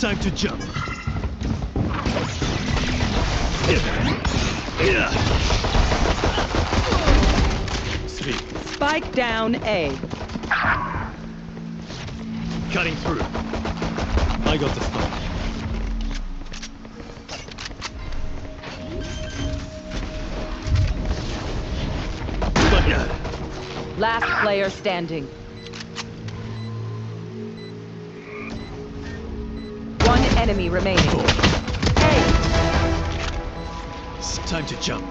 Time to jump. Sweet. Spike down A. Cutting through. I got the spike. Last player standing. One enemy remaining. Hey! Time to jump.